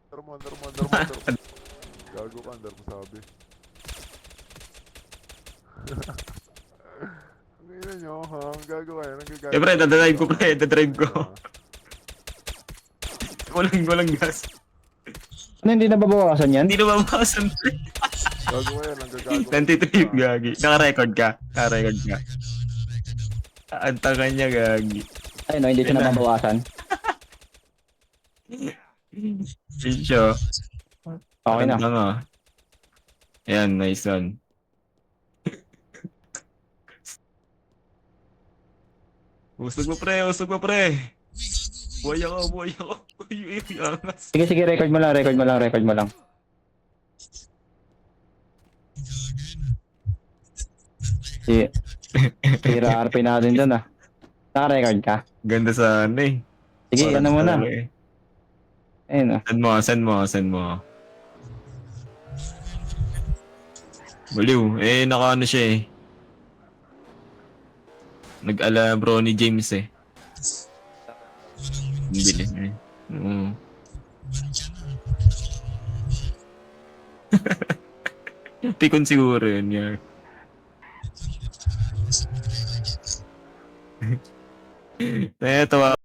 Under mo. Gago ka, under mo sabi. Ang ina nyo, ha? Ang gago kayo, nanggagago. Eh, pre, dadrive ko, pre. Dadrive ko. Walang gas. Ano, hindi na babawasan yan? Hindi na mabawasan, pre. Gago kayo, nanggagago. Nantitrip, gagi. Naka-record ka. Naka-record ka. Ang tanga niya, gagi. Ay, no, hindi siya na babawasan. Siya. Okay na. Tanga. Ayan, nice one. Usog mo, pre. Usog mo, pre. Buhay ako, buhay ako. Uy, angas. Sige, sige, record mo lang, record mo lang, record mo lang. Si, Tira RP natin dun ah. Naka-record ka? Ganda sana eh. Sige, ano mo na. Ayun ah. Send mo. Baliw. Eh, naka-ano siya eh. Nag-ala Bronny James eh. Bili eh. Oo. Tikon siguro yun. Yeah. Tawa